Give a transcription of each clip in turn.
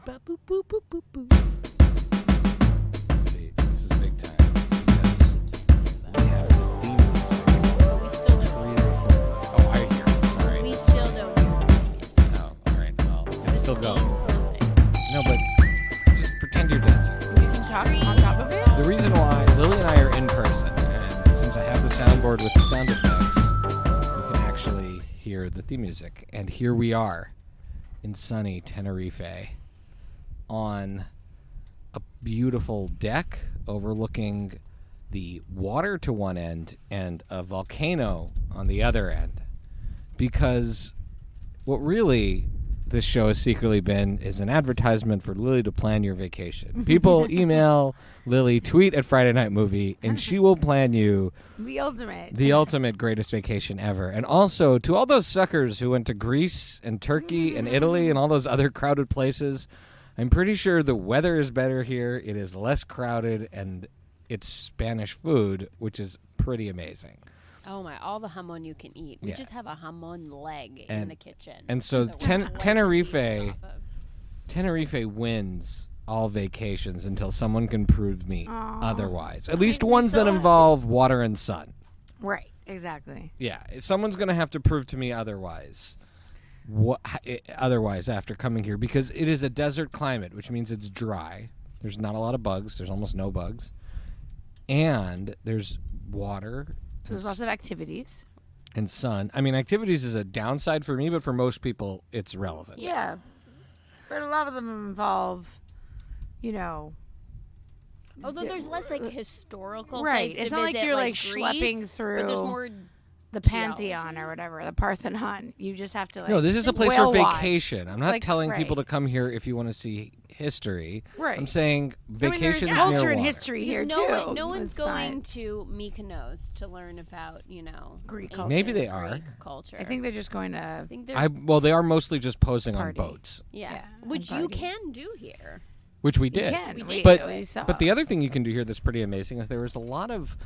See, this is big time because we have theme music. We still don't. Oh, I hear it. Sorry. We still don't hear the music. Oh, all right. Well, it's still going. It's No, but just pretend you're dancing. You can talk on top of it. The reason why Lily and I are in person, and since I have the soundboard with the sound effects, you can actually hear the theme music. And here we are in sunny Tenerife on a beautiful deck overlooking the water to one end and a volcano on the other end. Because what really this show has secretly been is an advertisement for Lily to plan your vacation. People email Lily, tweet at Friday Night Movie, and she will plan you The ultimate greatest vacation ever. And also, to all those suckers who went to Greece and Turkey and Italy and all those other crowded places, I'm pretty sure the weather is better here. It is less crowded, and it's Spanish food, which is pretty amazing. Oh my! All the jamon you can eat. We Yeah. just have a jamon leg in the kitchen. And so that we're slicing Tenerife pieces wins all vacations until someone can prove me otherwise. At least makes me ones so that happy. involve water and sun. Right, exactly. Yeah, someone's going to have to prove to me otherwise. Otherwise, after coming here, because it is a desert climate, which means it's dry. There's not a lot of bugs. There's almost no bugs, and there's water. So there's lots of activities. And sun. I mean, activities is a downside for me, but for most people, it's relevant. Yeah. But a lot of them involve, Although there's less like historical right. things to It's not like visit, you're like schlepping Greece, through but there's more the Pantheon or whatever, the Parthenon. You just have to No, this is a place for whale watch. vacation. I'm not Like, telling right. people to come here if you want to see history. Right. I'm saying vacations there's culture near and water. history here Because too. no one's It's going not- to Mykonos to learn about, Greek ancient culture. Maybe they are. Greek culture. I think they're just going to. I think they're Well, they are mostly just posing Party. on boats, yeah, and which you party. can do here. which we did. We did. But- We saw. But the other thing you can do here that's pretty amazing is there is a lot of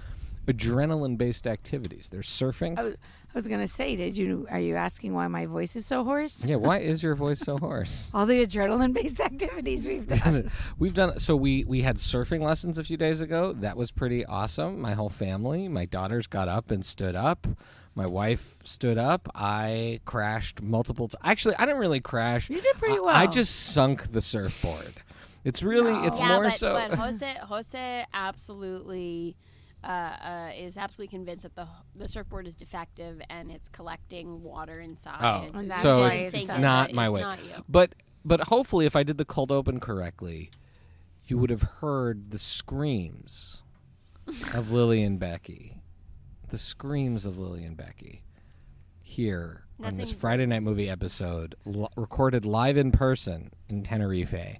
adrenaline-based activities. There's surfing. I was going to say, are you asking why my voice is so hoarse? Yeah, why is your voice so hoarse? All the adrenaline-based activities we've done. We've done so. We had surfing lessons a few days ago. That was pretty awesome. My whole family, my daughters got up and stood up. My wife stood up. I crashed multiple times. Actually, I didn't really crash. You did pretty well. I just sunk the surfboard. It's really, it's Yeah, more but, so. but Jose absolutely is absolutely convinced that the surfboard is defective and it's collecting water inside. Oh, And that's so why it's it's not my way. Not you. But hopefully, if I did the cold open correctly, you would have heard the screams of Lily and Becky. The screams of Lily and Becky here on this Nothing Friday Night worse. Movie episode, recorded live in person in Tenerife.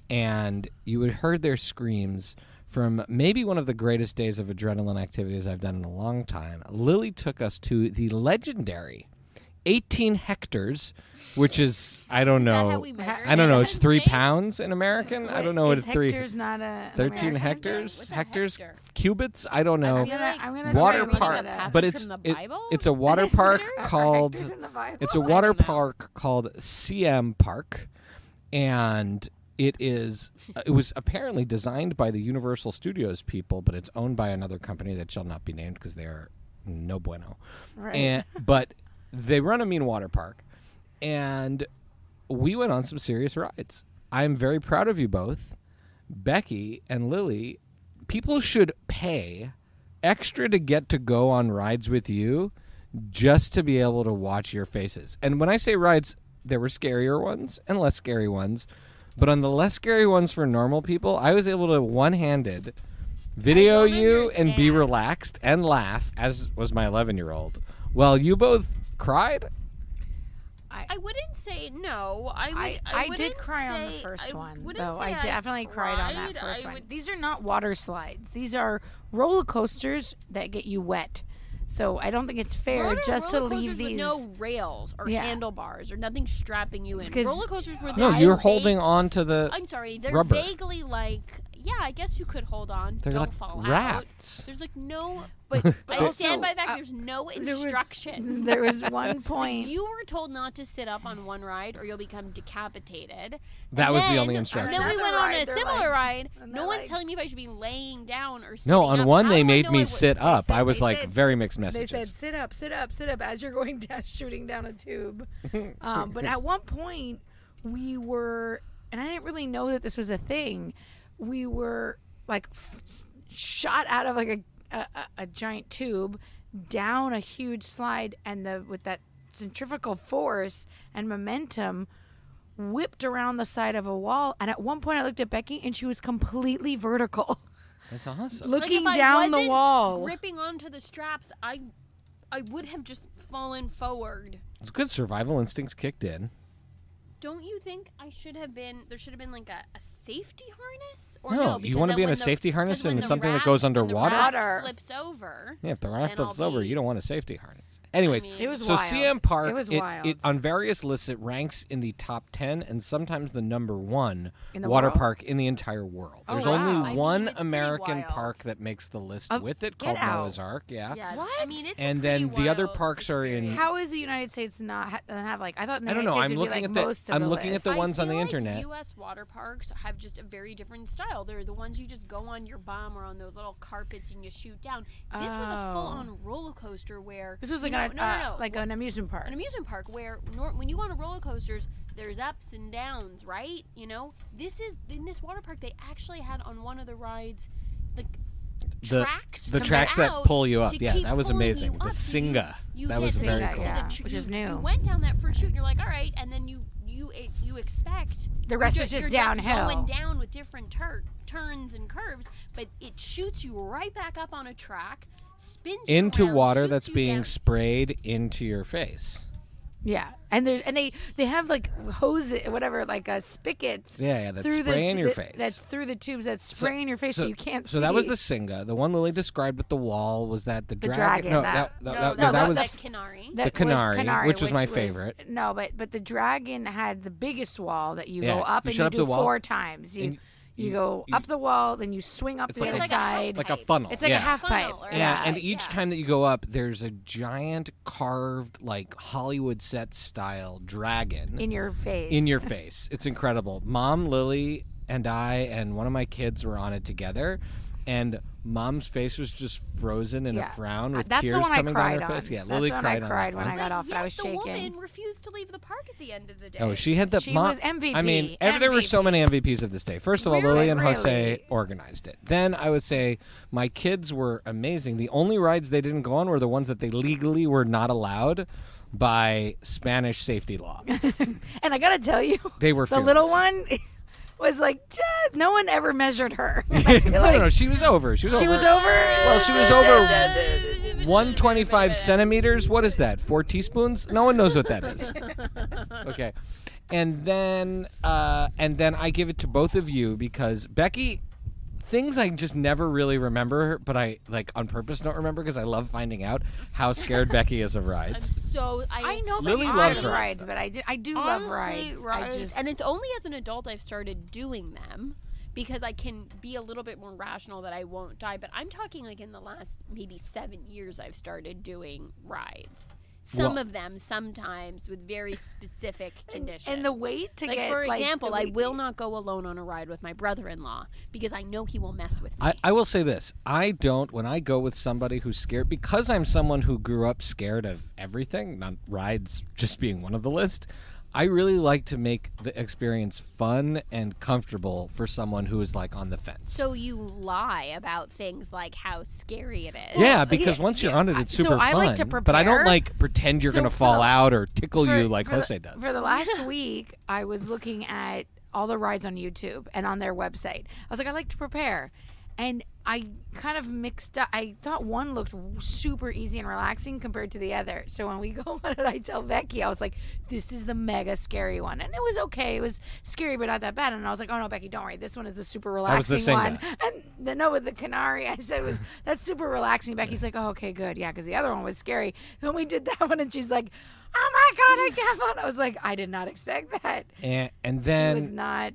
And you would have heard their screams from maybe one of the greatest days of adrenaline activities I've done in a long time. Lily took us to the legendary 18 hectares, which is, I don't Is that know. how we measure I don't know. it It's in 3 Spain? pounds in American. I don't know what Is it's 3. hectares not a 13 American? hectares? What's a Hectares? hectare? Cubits? I don't know. I feel like I'm gonna Water try to park, look it up. but Passage it's from the Bible? it's a water park Are called hectares in the Bible? it's a I water don't know. park called CM Park, and it was apparently designed by the Universal Studios people, but it's owned by another company that shall not be named because they are no bueno. Right. But they run a mean water park, and we went on some serious rides. I'm very proud of you both, Becky and Lily. People should pay extra to get to go on rides with you just to be able to watch your faces. And when I say rides, there were scarier ones and less scary ones. But on the less scary ones for normal people, I was able to one-handed video I don't you and be understand. relaxed and laugh, as was my 11-year-old, while you both cried. I wouldn't say no. I did wouldn't cry on the say- first I one, wouldn't though. say I definitely cried on that cried. first I one. would These are not water slides. These are roller coasters that get you wet. So I don't think it's fair Roller just to coasters leave with these. no rails or Yeah. handlebars or nothing strapping you in. Because- Roller coasters where No, they're you're vague- holding on to the. I'm sorry, they're rubber. vaguely like yeah, I guess you could hold on. They're Don't like fall rafts. out. There's like no. But I stand by the fact there's no there was- instruction. There was one point. You were told not to sit up on one ride or you'll become decapitated. That And was the then- only And instruction. then we Another went on ride, a they're similar like- ride. and No they're one's like- telling me if I should be laying down or sitting No, on up. one How they do I made know me I would- sit up. I was they like said very mixed They messages. said, sit up, sit up, sit up, as you're going down, shooting down a tube. But at one point, we were, and I didn't really know that this was a thing, we were like shot out of like a giant tube down a huge slide, and with that centrifugal force and momentum whipped around the side of a wall. And at one point I looked at Becky and she was completely vertical. That's awesome. Looking if I down the wasn't wall. gripping onto the straps, I would have just fallen forward. It's good. Survival instincts kicked in. Don't you think there should have been like a safety harness? Or No, because you want to then be in when a safety harness because when in the something that raft- goes when the underwater? raft flips over. Yeah, if the raft then flips I'll over, be- you don't want a safety harness. Anyways, I mean- It was so wild. CM Park, It was wild. it on various lists, it ranks in the top 10 and sometimes the number 1 In the water world? park in the entire world. Oh, There's wow. only I mean, one it's pretty American wild. park that makes the list Of- with it get called out. Noah's Ark. Yeah. Yeah, I What? mean, it's And a then pretty the other wild parks are in- experience. How is the United States not doesn't have like I thought the I don't United know. States I'm would looking be at like the- most of I'm the looking at list. the ones on I the feel internet. like U.S. water parks have just a very different style. They're the ones you just go on your bum or on those little carpets and you shoot down. This was a full-on roller coaster where This was you like know, like an amusement park. an amusement park where when you go on a roller coasters, there's ups and downs, right? You know, this is in this water park. They actually had on one of the rides, like tracks. The come tracks that out pull you up. to Yeah, keep that was pulling amazing. you The up. So Singa. you That was hit very Singa, cool. yeah. the which is new. You went down that first shoot, and you're like, all right, and then you expect The rest you're is just you're downhill. going down with different turns and curves, but it shoots you right back up on a track, spins you Into around, water shoots that's you being down. sprayed into your face. Yeah, and they have like hoses, whatever, like spigots. Yeah, that's through spray in your the- face. That's through the tubes that spray in your face, so you can't see. So that was the Singa. The one Lily described with the wall was that the dragon, No, that- that was the Canary. That the Canary, was Canary, which was my favorite. No, but the dragon had the biggest wall that you Yeah, go up you and shut you up do the wall, 4 times. You go up the wall, then you swing up It's the like other a- side. like a funnel. It's like yeah. a half pipe. Funnel, or Yeah, a- and each time that you go up, there's a giant carved, like Hollywood set style dragon in your face. in your face. It's incredible. Mom, Lily, and I, and one of my kids were on it together, and Mom's face was just frozen in Yeah. a frown with That's the tears one I coming down cried her on. face. Yeah, That's Lily the one cried I on cried that when one. I got off. Yet I was the shaking. woman refused to leave the park at the end of the day. Oh, she had the She mom. was MVP. I mean, there were so many MVPs of this day. First of all, Really? Lily and Jose Really? organized it. Then I would say my kids were amazing. The only rides they didn't go on were the ones that they legally were not allowed by Spanish safety law. And I gotta tell you, They were the little fearless. one was like, no one ever measured her. no, she was over. She was over. She was over. Well, she was over 125 centimeters. What is that? 4 teaspoons? No one knows what that is. Okay, and then I give it to both of you because Becky, things I just never really remember, but I like on purpose don't remember because I love finding out how scared Becky is of I'm rides. so I know Lily that loves I rides, rides, though. but I do love Honestly, rides. I just and it's only as an adult I've started doing them because I can be a little bit more rational that I won't die. But I'm talking like in the last maybe 7 years I've started doing rides. Some Well- of them sometimes with very specific conditions. and the wait to like get for like, example, the I wait- will not go alone on a ride with my brother-in-law because I know he will mess with me. I will say this. I don't, when I go with somebody who's scared, because I'm someone who grew up scared of everything, not rides just being one of the list, I really like to make the experience fun and comfortable for someone who is like on the fence. So you lie about things like how scary it is. Yeah, because yeah, once you're yeah, on it, it's super I fun. like to but I don't prepare. like pretend you're So going to for fall the- out or tickle for- you like for Jose the, does. For the last week, I was looking at all the rides on YouTube and on their website. I was like, I like to prepare. And I kind of mixed up. I thought one looked super easy and relaxing compared to the other. So when we go on it, I tell Becky, I was like, this is the mega scary one. And it was okay. It was scary, but not that bad. And I was like, oh, no, Becky, don't worry. This one is the super was the relaxing one. Singa. And then, no, with the Canary, I said, that's super relaxing. Becky's like, oh, okay, good. Yeah, because the other one was scary. Then we did that one, and she's like, oh my God, I can't fall. I was like, I did not expect that. And then she was not,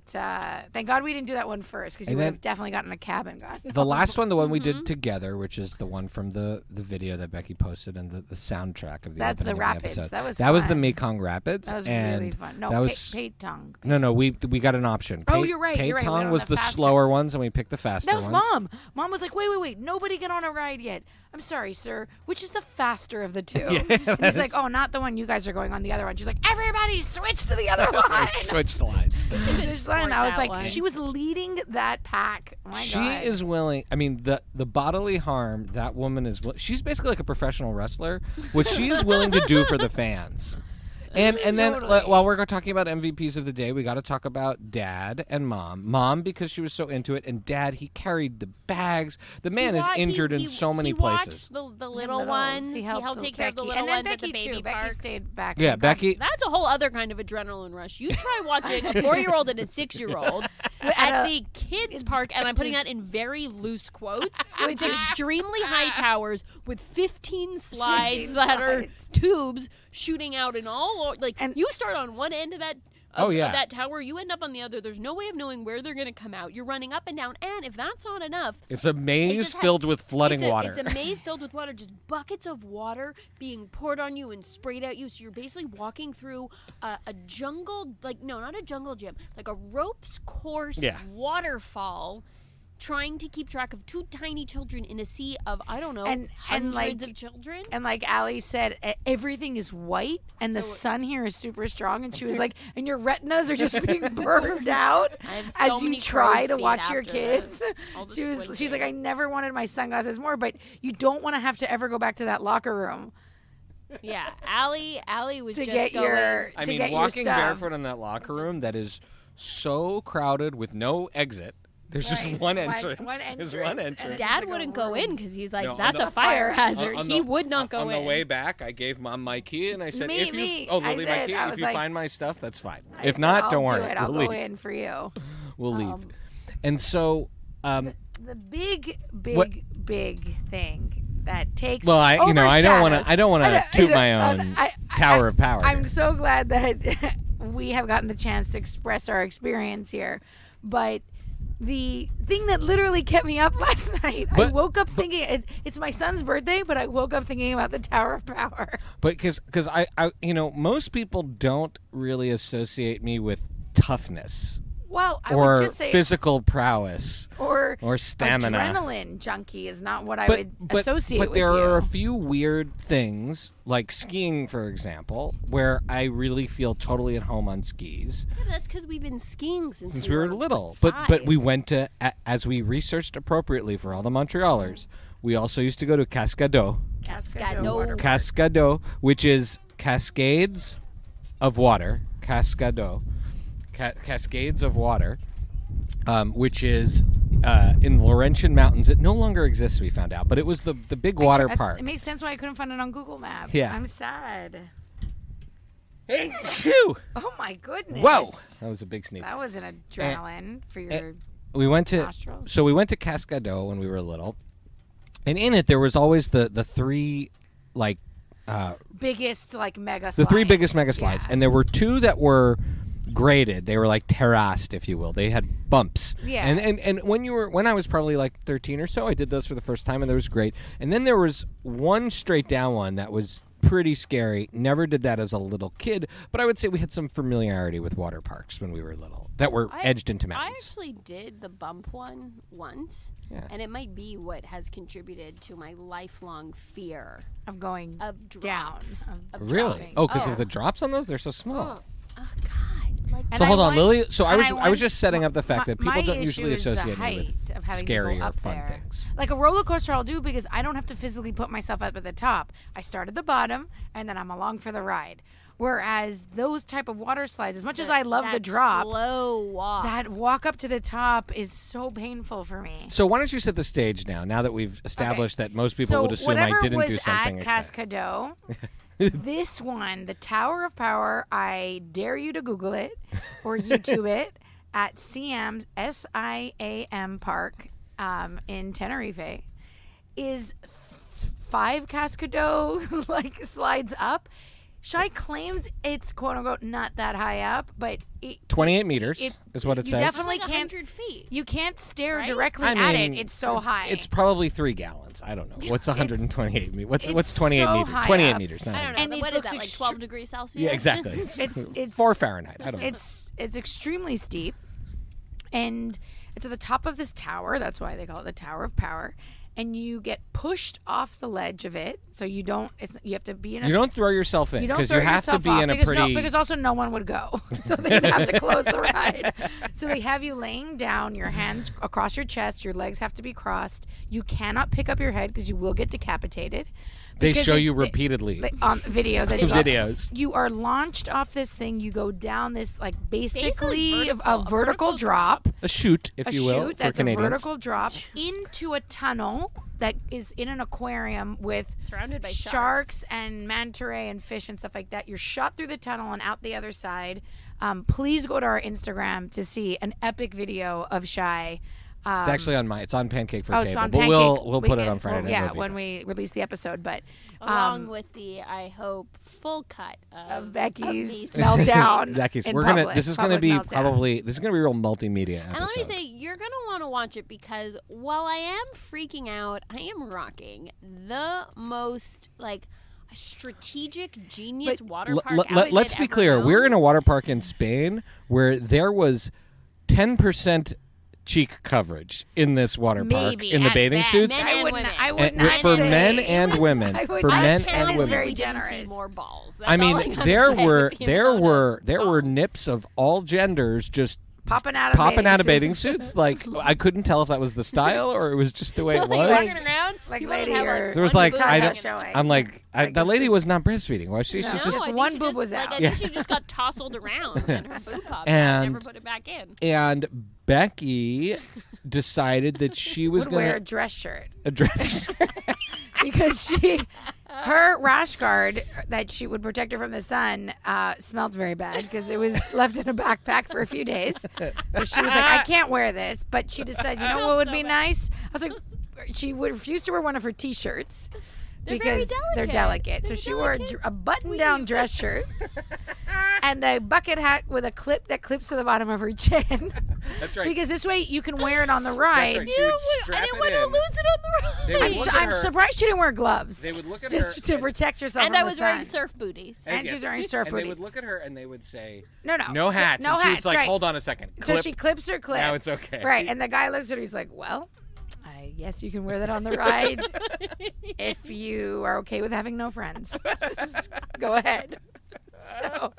thank God we didn't do that one first, because you would have definitely gotten a cab and gone. The last one, the one we did together, which is the one from the video that Becky posted and the soundtrack of the That's the opening rapids. of the episode. That was the fun. Mekong Rapids. That was and really fun. No, that was Paytong. No, we got an option. Oh, you're right. You're right. We Paytong went on was the faster. slower ones, and we picked the faster That was ones. Mom. Mom was like, wait. Nobody get on a ride yet. I'm sorry, sir. Which is the faster of the two? And he's like, oh, not the one you guys are going on, the other one. She's like, everybody switch to the other line. Switched lines. I was like, she was leading that pack. Oh my She God. is willing. I mean, the bodily harm that woman is. She's basically like a professional wrestler, which she is willing to do for the fans. And then Totally. while we're talking about MVPs of the day, we got to talk about Dad and Mom. Mom, because she was so into it, and Dad, he carried the bags. The man is injured in so many places. He watched the little ones. He helped take care of the Becky. little And then ones at the Becky baby too. park. Becky stayed back. Yeah, Becky. That's a whole other kind of adrenaline rush. You try watching a 4-year-old and a 6-year-old at the kids park, and I'm putting that in very loose quotes, which extremely high towers with 15 slides that are tubes shooting out in all. Like, And you start on one end of that. Oh, yeah. Of that tower, you end up on the other. There's no way of knowing where they're going to come out. You're running up and down, and if that's not enough, It's a maze filled with flooding water. It's a maze filled with water, just buckets of water being poured on you and sprayed at you. So you're basically walking through a jungle, like, no, not a jungle gym, like a ropes course waterfall, trying to keep track of 2 tiny children in a sea of, I don't know, hundreds of children. And like Allie said, everything is white, and the sun here is super strong. And she was like, and your retinas are just being burned out as you try to watch your kids. She's like, I never wanted my sunglasses more, but you don't want to have to ever go back to that locker room. Yeah, Allie was to just get going. your. I to mean, get walking your stuff. barefoot in that locker room that is so crowded with no exit. There's just one entrance. There's one entrance. Dad wouldn't go in because he's like, No, that's on a fire hazard. on He the- would not go in. On the way back, I gave Mom my key, and I said, Me, if you me. oh, I Lily, my said- key. I If was you like- find my stuff, that's fine. I If said, not, I'll don't do worry. it. I'll We'll go leave. in for you. We'll leave. And so, The big thing that takes. well, I don't want overshadows- to. I don't want to toot my own tower of power. I'm here. so glad that we have gotten the chance to express our experience here, but the thing that literally kept me up last night, I woke up thinking it's my son's birthday, but I woke up thinking about the Tower of Power. But because I most people don't really associate me with toughness Well, I or would just say physical prowess or stamina. Adrenaline junkie is not what I would associate but with there you. are a few weird things, like skiing, for example, where I really feel totally at home on skis. Yeah, that's because we've been skiing since We were little. 5. But we went to, as we researched appropriately for all the Montrealers, we also used to go to Cascado. Cascado. Cascado, which is cascades of water. Cascado. Cascades of water, which is in the Laurentian Mountains. It no longer exists, we found out, but it was the big water park. It makes sense why I couldn't find it on Google Maps. Yeah. I'm sad. Phew. Oh my goodness. Whoa, that was a big sneeze. That was an adrenaline for your We went to nostrils. so we went to Cascado when we were little, and in it there was always the 3 like biggest like mega the 3 biggest mega Yeah. slides, and there were 2 that were graded. They were like terraced, if you will. They had bumps. Yeah. And when I was probably like 13 or so, I did those for the first time, and that was great. And then there was one straight down one that was pretty scary. Never did that as a little kid, but I would say we had some familiarity with water parks when we were little that were edged into I mountains. actually did the bump one once, Yeah. and it might be what has contributed to my lifelong fear of going of down. drops. Of Really? dropping. Oh, because of the drops on those? They're so small. Oh God! Like And So hold I on, once- Lily. So I and was just setting up the fact that people my don't issue usually is the associate me height with of having to scary go or up fun there. things. Like a roller coaster, I'll do because I don't have to physically put myself up at the top. I start at the bottom and then I'm along for the ride. Whereas those type of water slides, as much as I love the that drop, slow walk. that walk up to the top is so painful for me. So why don't you set the stage now that we've established that most people would assume I whatever didn't was do something at exciting. Cascado, this one, the Tower of Power, I dare you to Google it or YouTube it at SIAM Park in Tenerife, is 5 Cascado like slides up. Shai claims it's quote unquote not that high up, but 28 meters is what it you says. definitely Like can't. 100 feet. You can't stare Right? directly I at mean, it. It's so high. It's probably 3 gallons. I don't know. What's 128 meters? What's it's 28 so meters? high 28 up. meters. Not I don't know. And But it what is looks that, like 12 degrees Celsius? Yeah, exactly. It's 4 Fahrenheit. I don't know. It's extremely steep, and it's at the top of this tower. That's why they call it the Tower of Power. And you get pushed off the ledge of it, so you don't. You have to be in a. You don't throw yourself in You don't because throw you have to yourself be off in a because pretty. because also no one would go, so they'd have to close the ride. So they have you laying down, your hands across your chest, your legs have to be crossed. You cannot pick up your head because you will get decapitated. They Because show you repeatedly. on videos. Videos. You are launched off this thing. You go down this like basically vertical- a vertical drop. A chute, if you will, chute for that's Canadians. a vertical drop into a tunnel that is in an aquarium with Surrounded by sharks and manta ray and fish and stuff like that. You're shot through the tunnel and out the other side. Please go to our Instagram to see an epic video of Shai. It's actually on it's on Pancake for It's Cable, on but Pancake. we'll We put it can- on Friday Night Yeah, Movie. when we release the episode. But Along with the, I hope, full cut of Becky's these- meltdown. Becky's, in we're gonna. public, This is gonna public be meltdown. probably. This is gonna be a real multimedia episode. And let me say, you're going to want to watch it because while I am freaking out, I am rocking the most, like, strategic genius water park let's be clear. We're in a water park in Spain where there was 10% cheek coverage in this water park Maybe, in the at bathing best. suits. Men I and would women. not, I would And not for say- men and women. I would For not men say and it's women. very We didn't see generous. more balls. That's I all mean, I gotta there say. were The there amount were of there were balls. nips of all genders just popping out of bathing suits. Like I couldn't tell if that was the style or it was just the way it Like was. walking around, Like, people would lady, have, you're- There was one like boob I hanging don't. showing. I'm like Like, that it's lady just- was not breastfeeding. Why she No. should No, just I think one she boob just, was like, out. I Yeah. think she just got tousled around and her boob popped out And- and never put it back in. and Becky decided that she was would going wear to a dress shirt address. because her rash guard that she would protect her from the sun smelled very bad because it was left in a backpack for a few days. So she was like, I can't wear this. But she decided, you know what would So be bad. nice? I was like, she would refuse to wear one of her T-shirts. They're very because they're delicate. delicate. So They're she wore delicate a button-down dress shirt and a bucket hat with a clip that clips to the bottom of her chin. That's right. Because this way you can wear it on the ride. right. She would strap I didn't it want to in. lose it on the They ride. would I'm, look at I'm her- surprised she didn't wear gloves. They would look at just her to protect herself. And from I the was wearing sun. surf booties. And she was wearing surf and they booties. would look at her and they would say, No hats." No and she hats. was like, right. hold on a second. So Clip. she clips her clip. Now it's okay. Right, and the guy looks at her. He's like, "Well, I guess you can wear that on the ride if you are okay with having no friends. Just go ahead." So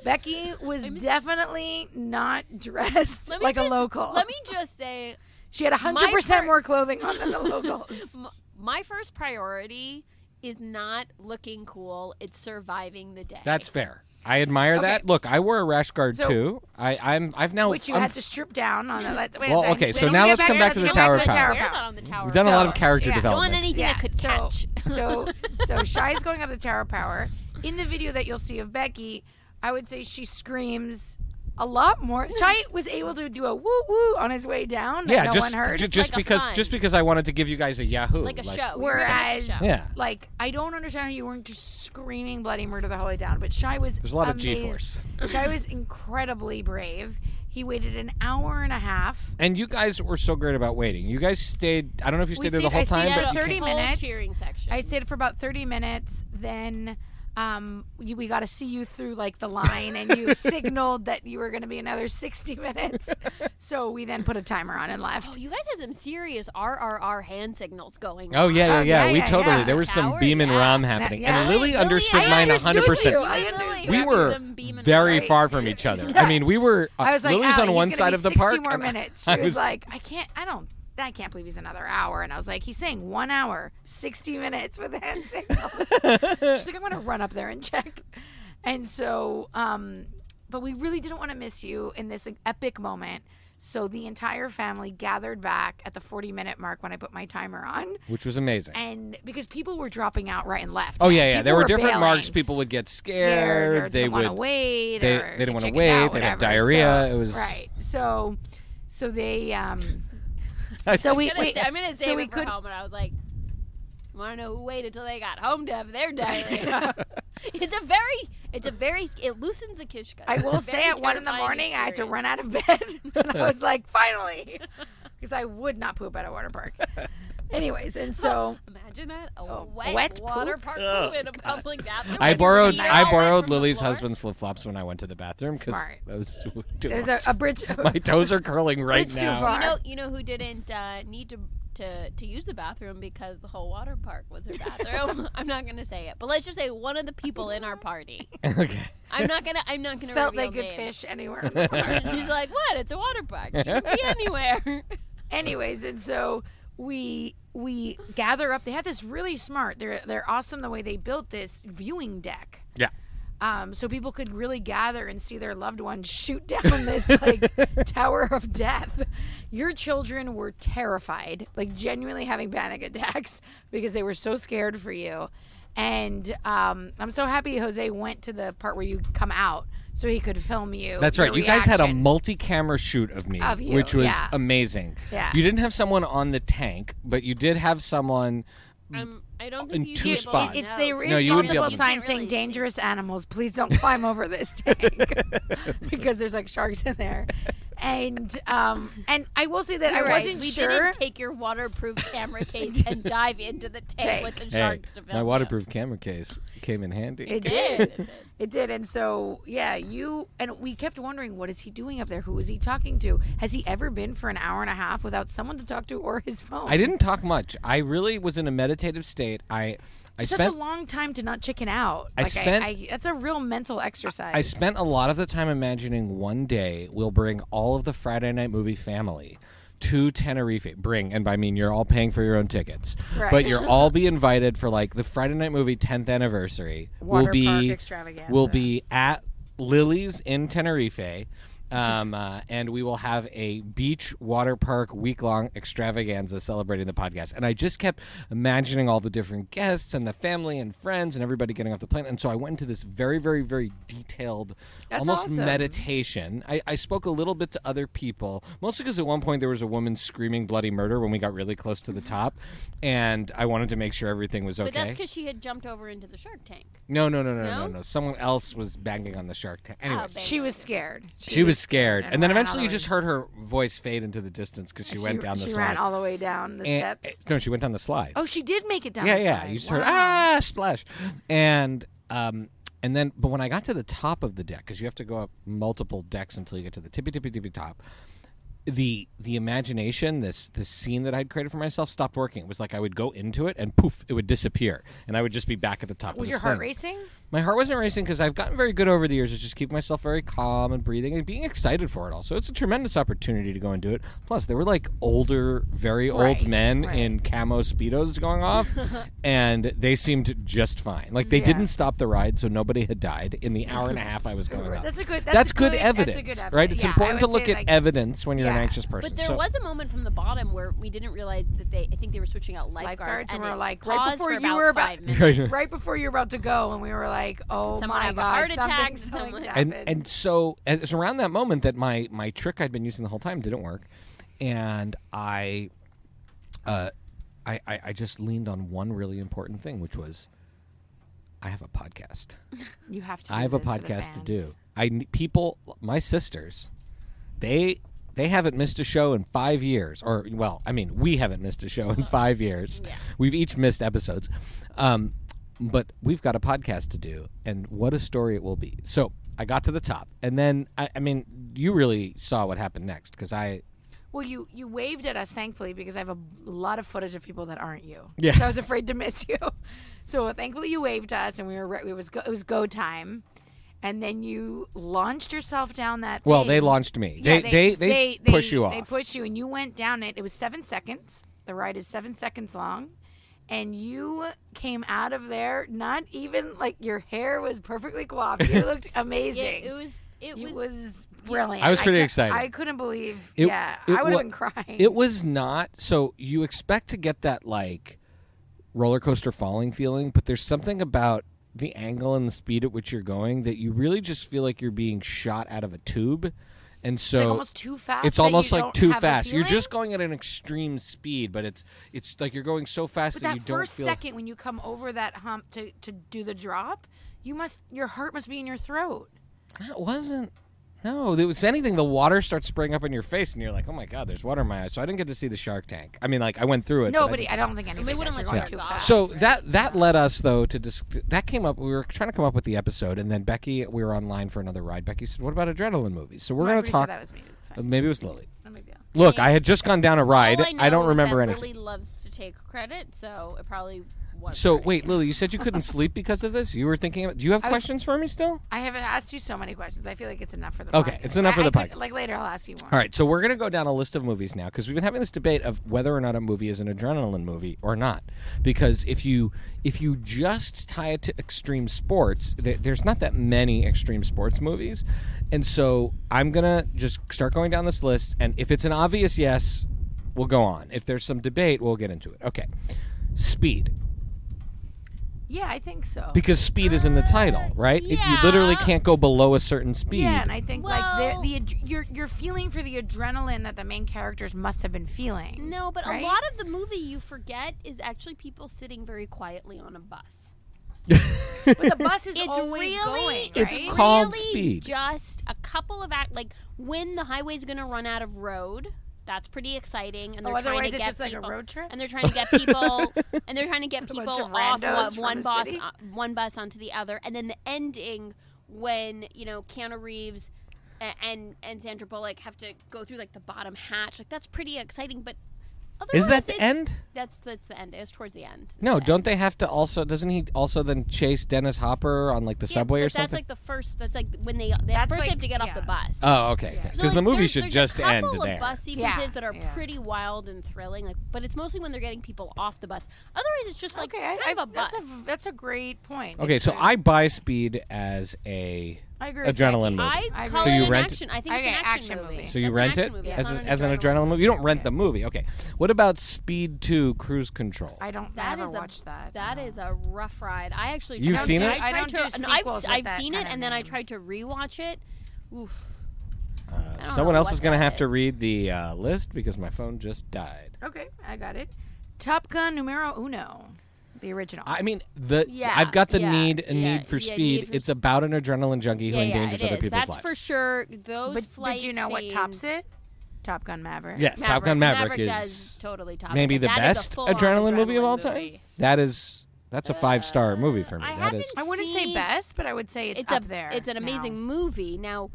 Becky was definitely not dressed Let me like a just- local. Let me just say, She had 100% more clothing on than the locals. my first priority is not looking cool. It's surviving the day. That's fair. I admire that. Look, I wore a rash guard So- too. I've now. Which you I'm- had to strip down on the. Well, okay, so now let's come back to the Tower of Power. Wear that on the tower. We've done a lot of So, character yeah. I don't want development. anything that could catch. So Shai's going up the Tower of Power. In the video that you'll see of Becky, I would say she screams a lot more. Shai was able to do a woo woo on his way down. Yeah, that no just one heard. just Like a because fun. just because I wanted to give you guys a Yahoo. Like a show. You're Whereas, gonna miss the show. Yeah. like, I don't understand how you weren't just screaming bloody murder the whole way down. But Shai was There's a lot of amazed. G-force. Shai was incredibly brave. He waited an hour and a half. And you guys were so great about waiting. You guys stayed. I don't know if you We stayed there the stayed- whole I time, stayed but at you 30 came- Whole minutes. cheering section. I stayed for about 30 minutes. Then we got to see you through like the line, and you signaled that you were going to be another 60 minutes. So we then put a timer on and left. Oh, you guys had some serious RRR hand signals going Oh on. yeah, yeah, Oh, yeah. yeah, We yeah, totally. yeah. There was some Tower, beam and yeah. rom happening, yeah. and Lily Lily, understood I mine understood 100%. you. I understood. understood. We were Some beam and very rom. far from each other. Yeah. I mean, we were. I was like, Lily's "Allie, on one he's gonna side be of the 60 park. more and minutes. I She was like, I can't believe he's another hour. And I was like, he's saying 1 hour, 60 minutes with hand signals. She's like, I'm going to run up there and check. And so, but we really didn't want to miss you in this epic moment. So the entire family gathered back at the 40-minute mark when I put my timer on. which was amazing. And because people were dropping out right and left. Oh yeah, yeah. People There were different bailing. marks. People would get scared. Or They didn't want would. to wait. they or didn't wanna chickened wait, out, they'd have whatever. diarrhea. So- It was- right. So they I'm we gonna say so it we for could- home, and I was like, You want to know who waited till they got home to have their diarrhea? It loosens the kishka. I will say at 1 a.m, I had to run out of bed, and I was like, finally, because I would not poop at a water park. Anyways, and so imagine that wet water park poop in a public bathroom. I borrowed Lily's husband's flip flops when I went to the bathroom because there's a bridge. My toes are curling right now. Too far. You know who didn't need to use the bathroom because the whole water park was her bathroom. I'm not gonna say it, but let's just say one of the people in our party. Okay. I'm not gonna felt they reveal could names. fish anywhere in the park. She's like, what? It's a water park. You can be anywhere. Anyways, and so we gather up. They had this really smart. They're awesome the way they built this viewing deck. Yeah. So people could really gather and see their loved ones shoot down this tower of death. Your children were terrified, like genuinely having panic attacks because they were so scared for you. And I'm so happy Jose went to the part where you come out so he could film you. That's right. You guys had a multi-camera shoot of me, which was amazing. Yeah. You didn't have someone on the tank, but you did have someone I don't think in you'd two be able spots. to It's know. the you wouldn't be able responsible to. sign You saying can't really dangerous animals, please don't climb over this tank because there's like sharks in there. And I will say that You're I right. wasn't we sure. didn't take your waterproof camera case and dive into the tank with the sharks to film my you. waterproof camera case came in handy. It did. It did. And so, yeah, we kept wondering, what is he doing up there? Who is he talking to? Has he ever been for an hour and a half without someone to talk to or his phone? I didn't talk much. I really was in a meditative state. I such spent a long time to not chicken out. That's a real mental exercise. I spent a lot of the time imagining one day we'll bring all of the Friday night movie family to Tenerife. And by I mean you're all paying for your own tickets. Right. But you'll all be invited for like the Friday night movie 10th anniversary. Waterpark extravaganza. We'll be at Lily's in Tenerife. And we will have a beach water park week-long extravaganza celebrating the podcast. And I just kept imagining all the different guests and the family and friends and everybody getting off the plane. And so I went into this very, very, very detailed, almost awesome. meditation. I spoke a little bit to other people, mostly because at one point there was a woman screaming bloody murder when we got really close to the top. And I wanted to make sure everything was okay. But that's because she had jumped over into the shark tank. No. Someone else was banging on the shark tank. Anyways. She was scared. She was scared. And then ran eventually all you the just heard her voice fade into the distance because she went down the slide. She ran all the way down the steps. No, she went down the slide. Oh, she did make it down the slide. Yeah. You just heard, splash. And then, but when I got to the top of the deck, because you have to go up multiple decks until you get to the tippy top, the imagination, this scene that I'd created for myself stopped working. It was like I would go into it and poof, it would disappear. And I would just be back at the top of Was this your heart thing. racing? My heart wasn't racing because I've gotten very good over the years at just keeping myself very calm and breathing and being excited for it all. So it's a tremendous opportunity to go and do it. Plus, there were like older, very old men in camo Speedos going off, and they seemed just fine. Like they didn't stop the ride, so nobody had died in the hour and a half I was going up. That's good evidence, right? It's important to look at evidence when you're an anxious person. But there was a moment from the bottom where we didn't realize that I think they were switching out lifeguards and we're like, right before you were about to go, and we were like, oh someone my have God, a heart attack. something's happened. And so it's around that moment that my trick I'd been using the whole time didn't work, and I just leaned on one really important thing, which was I have a podcast. You have to. I have a podcast to do. My sisters, they haven't missed a show in 5 years. Or, well, I mean, we haven't missed a show in 5 years. Yeah. We've each missed episodes. But we've got a podcast to do, and what a story it will be. So I got to the top, and then, I mean, you really saw what happened next, because Well, you waved at us, thankfully, because I have a lot of footage of people that aren't you. Yes. So I was afraid to miss you. So thankfully you waved to us, and it was go time. And then you launched yourself down that thing. Well, they launched me. Yeah, they push you off. They pushed you, and you went down it. It was 7 seconds. The ride is 7 seconds long. And you came out of there, not even, like, your hair was perfectly coiffed. You looked amazing. It was brilliant. I was pretty excited. I couldn't believe, I would have been crying. It was not, so you expect to get that, like, roller coaster falling feeling, but there's something about the angle and the speed at which you're going that you really just feel like you're being shot out of a tube. And It's so like almost too fast. it's that almost you like don't too have a fast. You're feeling? just going at an extreme speed, but it's like you're going so fast But that that you don't first feel. second when you come over that hump to do the drop, your heart must be in your throat. That wasn't. No, there was anything. The water starts spraying up in your face, and you're like, "Oh my god, there's water in my eyes." So I didn't get to see the Shark Tank. I mean, like I went through it. Nobody, but I don't think anybody wouldn't does. let You're you going go too fast. So that led us though to that came up. We were trying to come up with the episode, and then Becky, we were online for another ride. Becky said, "What about adrenaline movies?" So we're I'm going to pretty talk. Sure that was me. It's fine. Maybe it was Lily. No big deal. Look, I had just gone down a ride. All I don't know is remember that anything. Lily loves to take credit, so it probably was. So right. wait, Lily, you said you couldn't sleep because of this. You were thinking. Do you have questions for me still? I haven't asked you so many questions. I feel like it's enough for the Okay, podcast. it's enough for the podcast. Like later, I'll ask you more. All right, so we're going to go down a list of movies now because we've been having this debate of whether or not a movie is an adrenaline movie or not. Because if you just tie it to extreme sports, there's not that many extreme sports movies. And so I'm going to just start going down this list, and if it's an obvious yes, we'll go on. If there's some debate, we'll get into it. Okay. Speed. Yeah, I think so. Because speed is in the title, right? You literally yeah. can't go below a certain speed. Yeah, and I think Well- you're feeling for the adrenaline that the main characters must have been feeling. No, but right? a lot of the movie you forget is actually people sitting very quietly on a bus. But the bus is It's always really, going, It's right? called really speed. just a couple of like when the highway's going to run out of road. That's pretty exciting, and they're trying otherwise to it's get just like people, a road trip. and they're trying to get people, and they're trying to get A bunch people of off randos from one the bus, city. one bus onto the other, and then the ending when Keanu Reeves and Sandra Bullock have to go through like the bottom hatch. Like that's pretty exciting, but Is that otherwise, the end? That's the end. It's towards the end. No, don't they have to also? Doesn't he also then chase Dennis Hopper on like the subway but or something? That's like the first. That's like when they That's first like- have to get off yeah. the bus. Oh, okay. Because So, like, the movie there's should just a end couple there. of bus sequences Yeah, that are yeah. pretty wild and thrilling, but it's mostly when they're getting people off the bus. Otherwise, it's just like Okay, kind of a bus. that's a great point. Okay, It's so a- I buy Speed as a I agree with adrenaline Becky. movie. I I call agree. So it you an rent- action. I think Okay, it's an action action movie. movie. So you That's rent an it action movie. as, It's not as an adrenaline movie. You don't rent the movie. Okay. What about Speed 2 Cruise Control? I don't That never is watched that. That no. is a rough ride. I actually You've tried seen to, it? I don't tried do to, sequels with I've that seen kind it, of and then I name. tried to rewatch it. Oof. I don't Someone know else what is going to that have to is. read the list because my phone just died. Okay, I got it. Top Gun numero uno, the original. I mean, Yeah, I've got the yeah, need yeah, need for yeah, speed. need for It's about an adrenaline junkie who endangers it other is. people's That's lives. for sure. Those but flight do you know what tops scenes- it? Top Gun Maverick. Yes, Top Gun Maverick is does totally top maybe it. the That is a best full-on adrenaline movie of all time. movie. That's a 5-star movie for me. I That haven't is. I wouldn't say See, best, but I would say it's up there. It's an now. amazing movie. Now,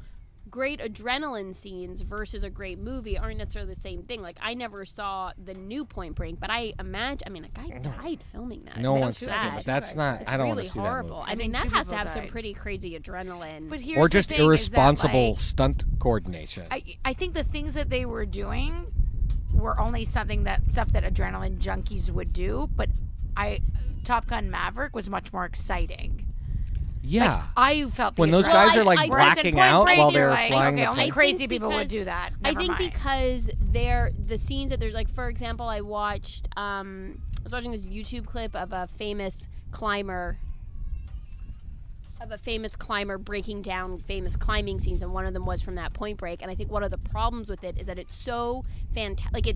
great adrenaline scenes versus a great movie aren't necessarily the same thing. Like I never saw the new Point Break, but I imagine. I mean, a guy died filming that. No It's one's so seen it, sad. but that's not. I don't really want to see horrible. that movie. I mean, think that two has to people have some died. pretty crazy adrenaline. But here's Or the just thing, is that, irresponsible like, stunt coordination. I think the things that they were doing were only stuff that adrenaline junkies would do. But Top Gun Maverick was much more exciting. Yeah. Like, I felt When those adrenaline. guys are like Whereas in blacking Point out Break, while you're they're like, flying okay, the only plane. crazy people would because- do that. I Never think mind. because the scenes that there's like, for example, I watched. I was watching this YouTube clip of a famous climber. Breaking down famous climbing scenes, and one of them was from that Point Break. And I think one of the problems with it is that it's so fantastic. Like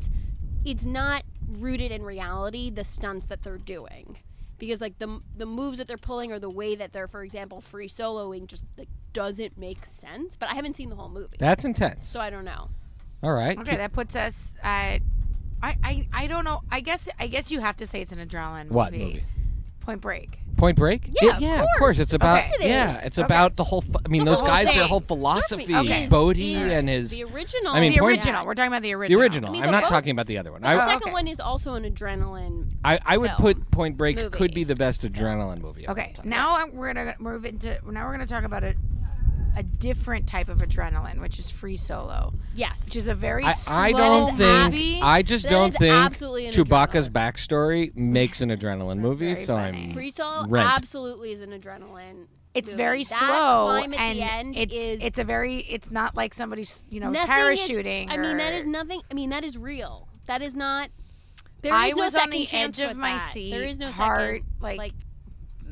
it's not rooted in reality. The stunts that they're doing, because like the moves that they're pulling or the way that they're, for example, free soloing just like doesn't make sense. But I haven't seen the whole movie, That's intense. so I don't know. All right. Okay, that puts us at. I don't know. I guess you have to say it's an adrenaline movie. What movie? Point Break. Point Break? Yeah, yeah, of of course. It's about Okay. Of course it yeah, is. it's Okay. about the whole. I mean, those whole guys, their thing. whole philosophy, Okay. Bodhi Is and his the original. I mean, The Point- original. We're talking about the the original. original. I mean, I'm the not both- talking about the other one. The Oh, second okay. one is also an adrenaline. I would film. put Point Break Movie. could be the best adrenaline movie. of all Okay, time. now we're gonna move into. Now we're gonna talk about a different type of adrenaline, which is free solo, Yes. which is a very I slow don't movie. think. I just That don't is think absolutely an Chewbacca's adrenaline. backstory makes an adrenaline movie. very So funny. I'm Free solo rent. absolutely is an adrenaline. It's movie. very That slow, climb at and the end is it's a very. It's not like somebody's nothing is- parachuting. I mean, that or- is nothing. I mean, that is real. That is not. There I is no was on second the chance edge of with my that. seat, There is no heart second,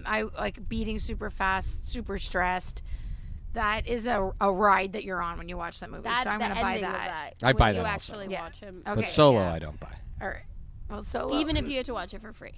I like beating super fast, super stressed. That is a ride that you're on when you watch that movie. That, so I'm the going to buy ending of that. I'd when buy you that also. actually Yeah. watch him. Okay, But solo, yeah. I don't buy. All right. Well, solo. Even if you had to watch it for free.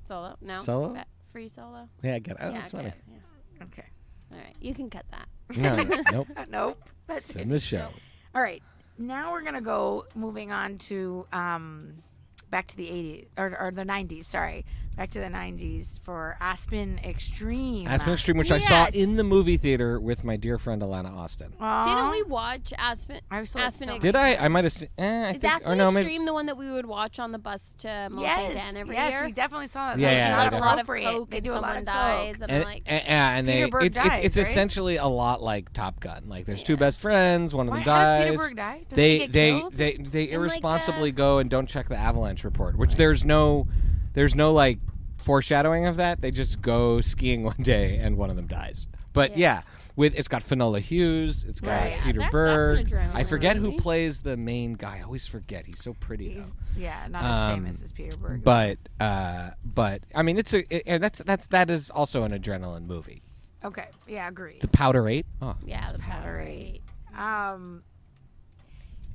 Solo? No? Solo? Free solo? Yeah, I get it. Oh, yeah, that's funny. okay. Yeah. Okay. All right. You can cut that. No, nope. Nope. That's It's it. in the show. All right. Now we're going to go moving on to back to the 80s or the 90s, sorry. Back to the 90s for Aspen Extreme. Aspen Extreme, which I saw Yes. in the movie theater with my dear friend Alana Austin. Didn't we watch Aspen? I saw Aspen Extreme. Did I might have seen. I Is think, Aspen or no, maybe. Extreme the one that we would watch on the bus to Mont Yes, Saint Anne every yes, year? we definitely saw that. Yeah, They yeah, do yeah, like a yeah. lot of appropriate. coke They and do a lot someone of dies. coke. And I'm like, And Peter they Berg it's dies, it's right? essentially a lot like Top Gun. Like there's two best friends, one of them Why, how does dies. Peter Berg die? Does he get killed? They In, like, irresponsibly go and don't check the avalanche report, which there's no like foreshadowing of that. They just go skiing one day and one of them dies. But yeah, it's got Finola Hughes, it's got Right. Peter That's an Berg. adrenaline I forget who movie. plays the main guy. I always forget. He's so pretty though. Yeah, not as famous as Peter Berg. But I mean, that is also an adrenaline movie. Okay, yeah, agree. The Powder 8. Oh. yeah, the Powder 8.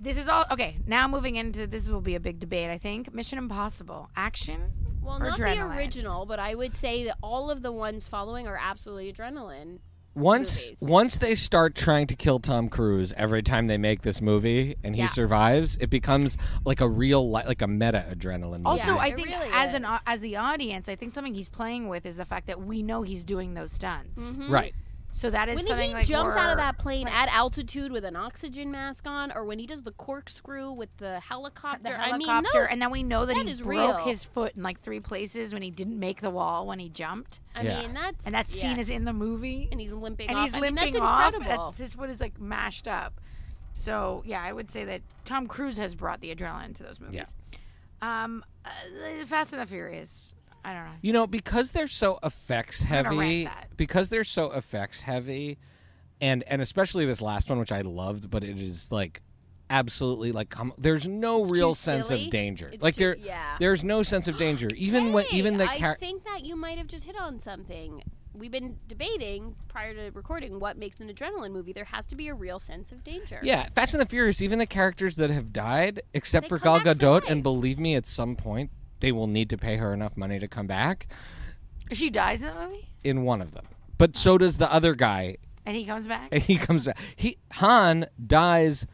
This is all okay. Now moving into this will be a big debate. I think Mission Impossible action. Well, or not the adrenaline? original, but I would say that all of the ones following are absolutely adrenaline. Movies. Once they start trying to kill Tom Cruise every time they make this movie and he survives, it becomes like a real like a meta adrenaline movie. Also, Yeah, I it think really as is. as the audience, I think something he's playing with is the fact that we know he's doing those stunts. Mm-hmm. Right. So that is When something he like jumps more, out of that plane at altitude with an oxygen mask on, or when he does the corkscrew with the helicopter, helicopter, I mean, no, and then we know that that he is broke real. his foot in like 3 places when he didn't make the wall when he jumped, I Yeah. mean that's and that scene is in the movie. and he's limping And off. he's I mean, limping that's off. incredible. His foot is like mashed up. So yeah, I would say that Tom Cruise has brought the adrenaline to those movies. Fast and the Furious. I don't know. You know, because they're so effects gonna heavy, rank that. because they're so effects heavy, and especially this last one, which I loved, but it is like absolutely like there's no It's real too sense silly. of danger. It's Like too- there's no sense of danger. Even when the I think that you might have just hit on something. We've been debating prior to recording what makes an adrenaline movie. There has to be a real sense of danger. yeah, Fast and the Furious, even the characters that have died, except They for Gal come back for Gadot, life. and believe me, at some point they will need to pay her enough money to come back She dies in the movie, in one of them. But so does the other guy. and he comes back. And he comes back. Han dies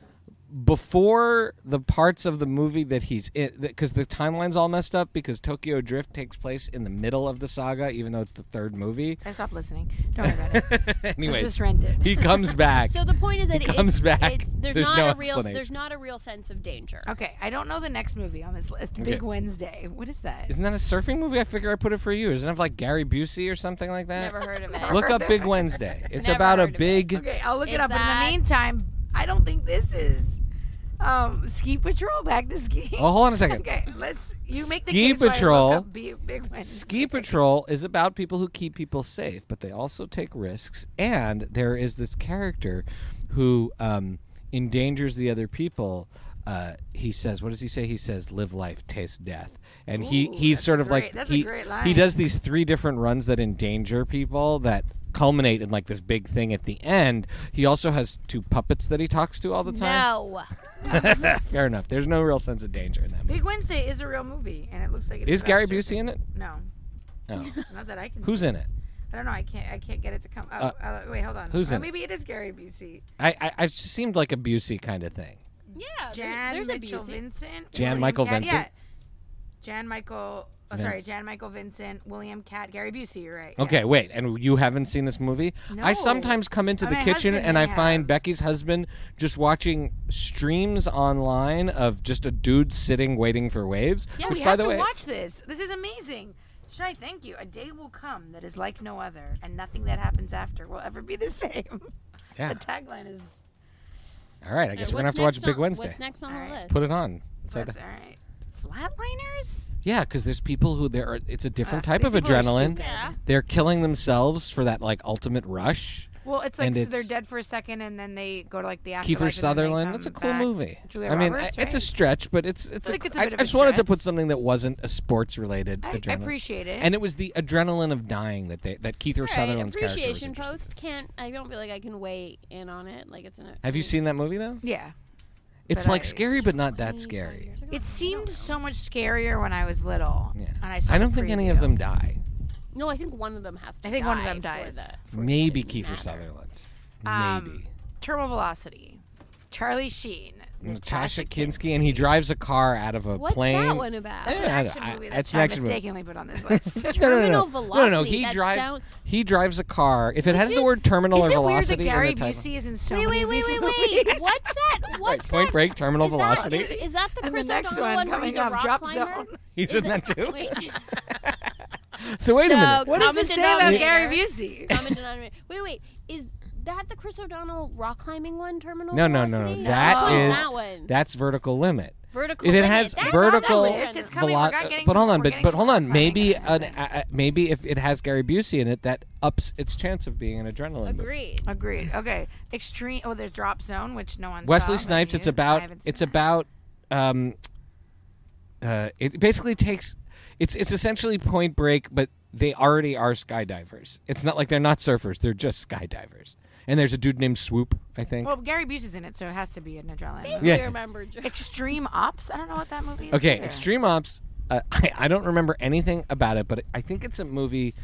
before the parts of the movie that he's in, because the timeline's all messed up because Tokyo Drift takes place in the middle of the saga, even though it's the third movie. I stopped listening. Don't worry about it. Anyways, Just rent it. he comes back. So the point is that He comes back. there's There's not no a real explanation. there's not a real sense of danger. Okay, I don't know the next movie on this list. Okay. Big Wednesday. What is that? Isn't that a surfing movie? I figure I put it for you. Doesn't it have like Gary Busey or something like that? Never heard of it. Look up Big Wednesday. It's Never about a heard of it. big. Okay, I'll look Is it up. But in that- the meantime, I don't think this is Ski Patrol. Back to skiing. Oh, hold on a second. Okay, you make the Ski case while I look Patrol- up Big Wednesday. Ski Patrol is about people who keep people safe, but they also take risks. And there is this character who endangers the other people. He says, what does he say? He says, "Live life, taste death." And Ooh, he's that's sort of great. like That's a he, great he line. does these 3 different runs that endanger people that culminate in like this big thing at the end. He also has 2 puppets that he talks to all the time. No. Fair enough. There's no real sense of danger in that movie. Big Wednesday is a real movie, and it looks like it's Is about Gary surfing. Busey in it? No, No. not that I can. Who's see. in it? I don't know. I can't get it to come. Oh, wait, hold on. who's in it? Maybe it is Gary Busey. I just seemed like a Busey kind of thing. Yeah. Jan there's a Mitchell Busey. Vincent. Jan William Michael Catt- Vincent? Yeah. Jan Michael. Oh, sorry, Jan Michael Vincent, William Catt, Gary Busey. You're right. yeah. Okay, wait, and you haven't seen this movie? No. I sometimes come into the My kitchen husband and may I find have. Becky's husband just watching streams online of just a dude sitting waiting for waves. Yeah, which, we by have the to way, watch this. This is amazing. Shai, thank you. A day will come that is like no other, and nothing that happens after will ever be the same. yeah. The tagline is. All right, I guess And we're gonna have to what's watch next Big on- Wednesday. What's next on All the right. list? Put it on. Say That's that. all right. Flatliners? Yeah, because there's people who it's a different type These of people are adrenaline. stupid. Yeah. They're killing themselves for that like ultimate rush. Well, it's like And so it's- they're dead for a second, and then they go to like the afterlife. Kiefer and then they Sutherland. come It's a cool back. movie. Julia I mean, Roberts, it's a right? stretch, but it's think it's a I bit of a just wanted to stretch. put something that wasn't a sports related I adrenaline. appreciate it. And it was the adrenaline of dying that Kiefer All right, Sutherland's character was appreciation interested post. I don't feel like I can weigh in on it. Like it's an. in. Have you seen that movie though? yeah. It's But like I- scary, but not that scary. It seemed so much scarier when I was little. Yeah. And I saw I the don't think any preview. of them die. No, I think one of them has to. I think one of them die for dies. for it Maybe to Kiefer matter. Sutherland. Maybe. Terminal Velocity. Charlie Sheen. Natasha Kinski, and he drives a car out of a What's plane. that one about? Yeah, It's an action movie it's that an I action movie. mistakenly put on this list. Terminal No. velocity. He that drives. sound- He drives a car. If it has the is- word terminal Is or it weird velocity that in Gary the title, Busey is in so Wait, many wait, of these wait, wait. movies? What's that? right? What's Point that? Break, terminal Is that, velocity. is that the And Chris the next O'Donnell one where coming he's a up, rock Drop climber? Zone. He's in that too. Wait. So wait a So, minute. What does Common this say about denominator. Gary Busey? Common denominator. Wait. Is that the Chris O'Donnell rock climbing one? Terminal No. velocity? That What is that one. that's vertical limit. Vertical. If it limit. has That's vertical not that list, it's one. coming. We're not getting but to- hold on, we're but getting but to hold on. rock Maybe climbing. maybe if it has Gary Busey in it, that ups its chance of being an adrenaline movie. Agreed. Okay. Extreme. Oh, there's Drop Zone, which no one. Wesley saw, but Snipes. you- It's I about. haven't seen It's that. about. It basically takes. It's essentially Point Break, but they already are skydivers. It's not like they're not surfers; they're just skydivers. And there's a dude named Swoop, I think. Well, Gary Busey's in it, so it has to be an adrenaline. Maybe movie. Yeah. I remember. Extreme Ops. I don't know what that movie is. Okay, either. Extreme Ops. I don't remember anything about it, but I think it's a movie.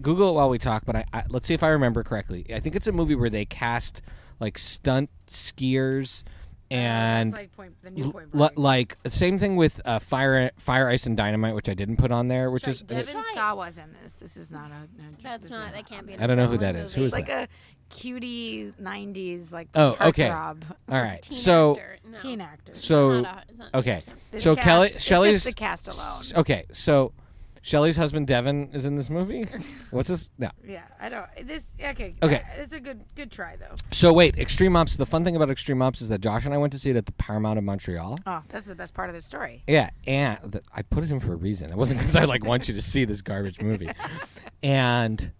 Google it while we talk. But I let's see if I remember correctly. I think it's a movie where they cast like stunt skiers and That's like the new Point Break. like same thing with Fire, Ice, and Dynamite, which I didn't put on there, which is Devin Sawa's in this. This is not a. That's this not. is That can't be. I don't know who that is. Who is It's like that? a cutie '90s like. Oh, okay. heartthrob. All right, Teen so actor. No. Teen actor. so It's not okay, The so cast- Kelly it's Shelley's just the cast alone. okay, so Shelley's husband Devin is in this movie. What's this? No. Yeah, I don't. This okay. Okay. It's a good try though. So wait, Extreme Ops. The fun thing about Extreme Ops is that Josh and I went to see it at the Paramount of Montreal. Oh, that's the best part of the story. Yeah, and I put it in for a reason. It wasn't because I want you to see this garbage movie. And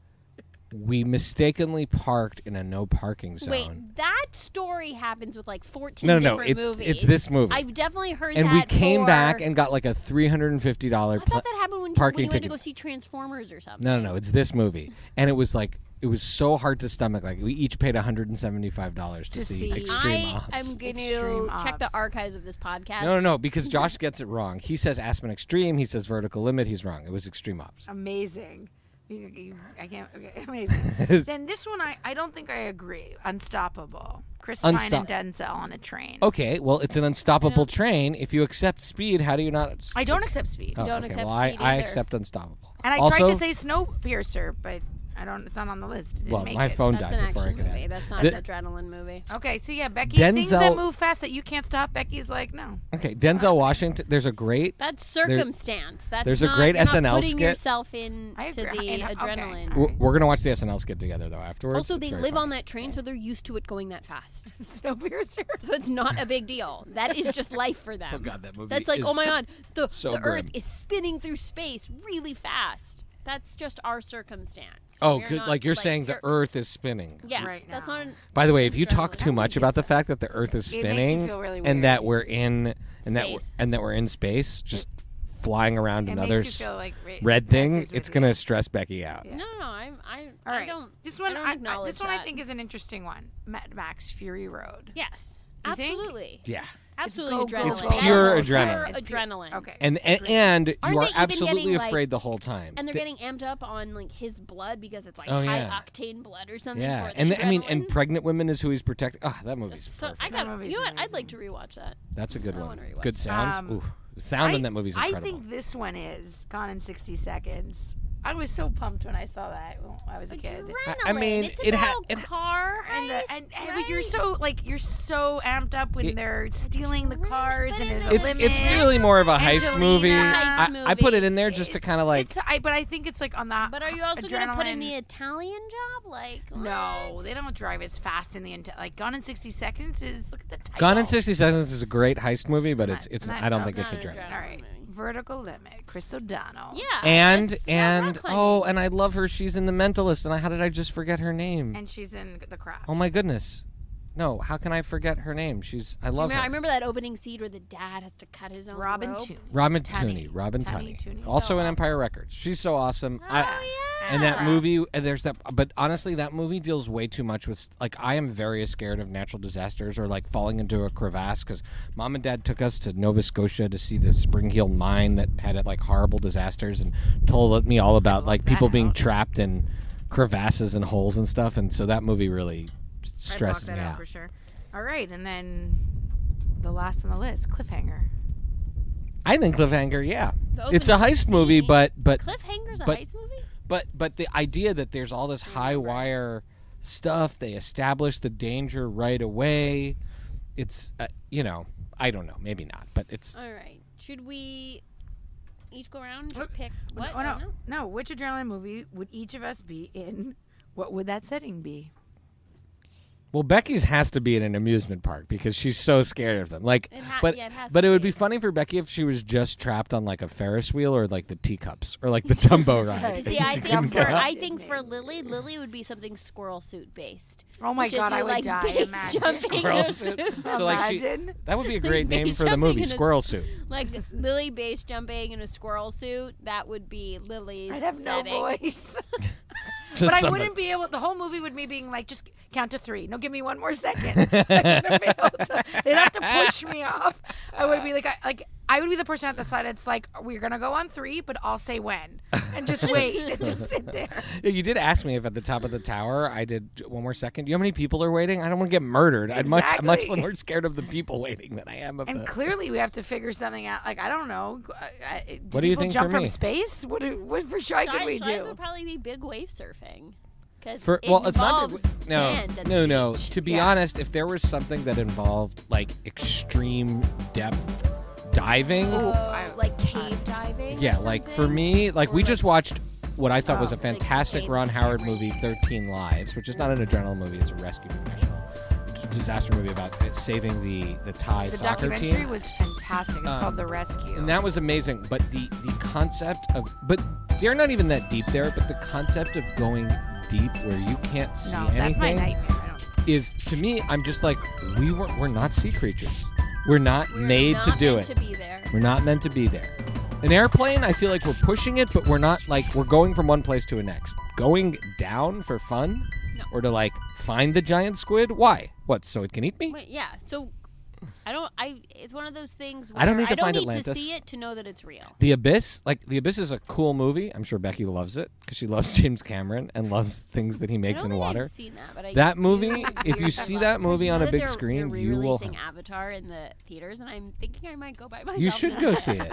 we mistakenly parked in a no parking zone. Wait, that story happens with like 14 no, different it's movies. this movie. I've definitely heard and that. we came for- back and got like a $350 I thought that happened when parking you went to ticket. go see Transformers or something. No, it's this movie. And it was so hard to stomach. Like we each paid $175 to see Extreme I Ops. am going to Extreme check the Ops. archives of this podcast. No, because Josh gets it wrong. He says Aspen Extreme. He says Vertical Limit. He's wrong. It was Extreme Ops. Amazing. I can't. Okay, amazing. Then this one, I don't think I agree. Unstoppable. Chris Pine and Denzel on a train. Okay, well, it's an unstoppable train. If you accept speed, how do you not? I don't accept speed. Oh, Don't okay. accept well, speed I either. accept unstoppable. And I also, tried to say Snowpiercer, but I don't. It's not on the list. It didn't well, make my it. phone That's died an before I action could movie. add. That's not The- an adrenaline movie. Okay, so yeah, Becky, things that Denzel- move fast that you can't stop. Becky's like, no. Okay, Denzel Washington. There's a great. That's circumstance. That's there's a not, great you're not SNL putting skit. yourself into I the agree. Okay. adrenaline. We're gonna watch the SNL skit together though afterwards. Also, It's they very live funny. on that train, so they're used to it going that fast. Snowpiercer. So it's not a big deal. That is just life for them. Oh God, that movie. That's like, is oh my God, the so Earth grim. is spinning through space really fast. That's just our circumstance. Oh, We're good. not, Like you're saying the you're- Earth is spinning. Yeah, Right that's now. not. An, By the way, if you Adrenaline. talk too much about the fact that the Earth is It makes you spinning feel really and that weird. we're in Space. and that we're in space, just flying around It another makes you feel like red thing, messes with it's you. gonna stress Becky out. Yeah. No, I All right. don't. This one, I don't I acknowledge this one I that. think is an interesting one. Mad Max Fury Road. Yes, You think? absolutely. Yeah. Absolutely go, adrenaline. go, That's pure pure adrenaline. It's pure- adrenaline. Okay. And Agreed. and you Aren't are they even absolutely getting, like- afraid the whole time. And they're getting amped up on like his blood because it's like Oh, high yeah. octane blood or something. yeah, for the and I mean, and adrenaline. pregnant women is who he's protecting. Ah, that movie's So perfect. I got. That movie's You know what? I'd amazing. like to rewatch that. That's a good I one. wanna rewatch Good sound. Ooh, the sound in that movie's incredible. I think this one is Gone in 60 Seconds. I was so pumped when I saw that when I was a kid. Adrenaline. I mean, it's it about ha- car And, heists, and right? you're so amped up when It- they're stealing the cars But and is there's a it- limit. it's really more of a heist Angelina. movie. Heist I put it movie. in there just to kind of like. But I think it's like on the But are you also going to put in adrenaline. the Italian job? Like No, what? they don't drive as fast in the like Gone in 60 Seconds is look at the title. Gone in 60 Seconds is a great heist movie, but it's Not- I don't think Not it's an adrenaline. All right. Vertical Limit. Chris O'Donnell. Yeah. And that's rock oh, climbing. and I love her. She's in The Mentalist, and how did I just forget her name? And she's in The Craft. Oh my goodness. No, how can I forget her name? I love her. I remember that opening scene where the dad has to cut his own Robin rope. Tooney. Robin Tunney. Tooney. Robin Tunney, Tunney. Tunney. Also So in Empire Records. She's so awesome. Oh, yeah. And that movie, there's that. But honestly, that movie deals way too much with. Like, I am very scared of natural disasters or like falling into a crevasse because Mom and Dad took us to Nova Scotia to see the Spring Hill mine that had like horrible disasters and told me all about like people being trapped in crevasses and holes and stuff. And so that movie really stresses me out for sure. All right, and then the last on the list, Cliffhanger. I think Cliffhanger, yeah, The it's a opening heist movie, scene. but Cliffhanger's a but- heist movie? But the idea that there's all this high wire stuff, they establish the danger right away. It's I don't know, maybe not, but it's All right. Should we each go around and just pick what? Oh, no. Which adrenaline movie would each of us be in? What would that setting be? well, Becky's has to be in an amusement park because she's so scared of them. Like, It but has but to it would be. be funny for Becky if she was just trapped on like a Ferris wheel or like the teacups or like the Dumbo ride. You see, I She think couldn't for get up. I think for Lily would be something squirrel suit based. Oh my Which is God, you, I would like, die. base Imagine. jumping Squirrel in a suit. suit. So like Imagine. that would be a great name Base for the jumping movie, in a- Squirrel Suit. Like Lily base jumping in a squirrel suit. That would be Lily's. I'd have setting. no voice. Just But I somebody- wouldn't be able. The whole movie would me being like, just count to 3. No, give me one more second. I wouldn't be able to- They'd have to push me off. I would be like, I would be the person at the side. It's like we're gonna go on 3, but I'll say when, and just wait and just sit there. Yeah, you did ask me if at the top of the tower I did one more second. Do you know how many people are waiting? I don't want to get murdered. I'm much Exactly. more scared of the people waiting than I am of And the. clearly, we have to figure something out. Like I don't know. What do you people think jump for from me? space? What for Shai could we Shai's do? would probably be big wave surfing. Because It's not. involves No, sand at no, the no. beach. To be Yeah. honest, if there was something that involved like extreme depth diving, Like cave diving. or yeah, like for something? me, like Or we like- just watched what I thought was a like fantastic James Ron Howard Cameron. movie, 13 Lives, which is not an adrenaline movie; it's a rescue professional disaster movie about saving the Thai The soccer documentary team. was fantastic. It's called The Rescue. And that was amazing. But the concept of, but they're not even that deep there, but the concept of going deep where you can't see no, that's my anything nightmare. I don't. is, to me, I'm just like, we're not sea creatures. We're not We're made not to do meant it. to be there. We're not meant to be there. An airplane, I feel like we're pushing it, but we're not like, we're going from one place to the next. Going down for fun? No. Or to like find the giant squid? Why? What, so it can eat me? Wait, yeah. So it's one of those things where I don't need to find need Atlantis. to see it to know that it's real. The Abyss, The Abyss is a cool movie. I'm sure Becky loves it because she loves James Cameron and loves things that he I makes don't in think water. I've seen that, but I That do movie, if hear you some see love. that 'Cause movie you on know a that big they're screen, you will. re-releasing Avatar in the theaters, and I'm thinking I might go by myself. You should go see it.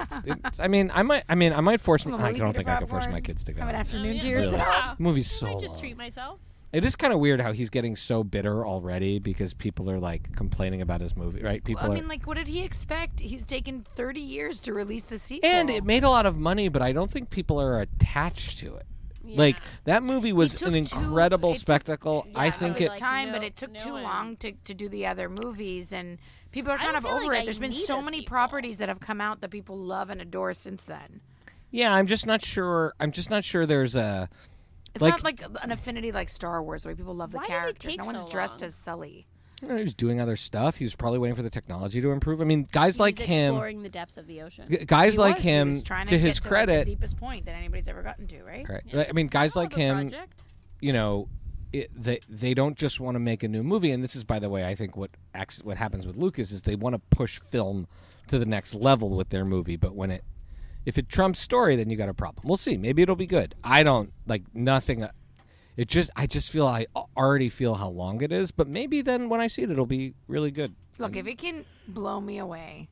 I might force. Come on, I will you don't get think a I can force my popcorn? kids to go. Have an afternoon to yeah. yourself. Yeah. The movie's so I might just long. treat myself. It is kind of weird how he's getting so bitter already because people are like complaining about his movie, right? People Well, I are. mean, like, what did he expect? He's taken 30 years to release the sequel. And it made a lot of money, but I don't think people are attached to it. Yeah. Like that movie was took an too- incredible it took- spectacle. Yeah, I it think was it. like, time, no- but it took no too one- long to do the other movies, and people are I kind don't of feel over like it. I There's been need so a many sequel. properties that have come out that people love and adore since then. Yeah, I'm just not sure. There's a. It's Like- not like an affinity like Star Wars, where people love the Why did it characters. take No one's so dressed long? as Sully. He was doing other stuff. He was probably waiting for the technology to improve. I mean, guys like He's him, exploring the depths of the ocean. guys He like was. He him, was trying to get his to, like, credit, the deepest point that anybody's ever gotten to, right? right? Yeah. I mean, guys I like love a him, project. you know, they don't just want to make a new movie. And this is, by the way, I think what happens with Lucas is they want to push film to the next level with their movie. But if it trumps story, then you got a problem. We'll see. Maybe it'll be good. I don't like nothing. I already feel how long it is. But maybe then when I see it, it'll be really good. Look, if it can blow me away,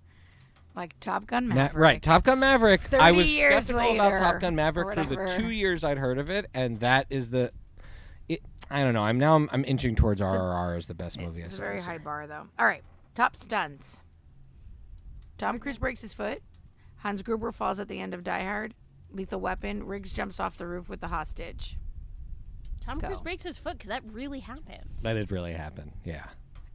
like Top Gun Maverick. Right, Top Gun Maverick. 30 I was years skeptical about later, Top Gun or Maverick for the whatever. 2 years I'd heard of it, and that is I don't know. I'm inching towards RRR as the best movie. It's I a saw very this high year. bar, though. All right, top stunts. Tom Cruise breaks his foot. Hans Gruber falls at the end of Die Hard. Lethal Weapon. Riggs jumps off the roof with the hostage. Tom Go. Cruise breaks his foot because that really happened. That did really happen. Yeah,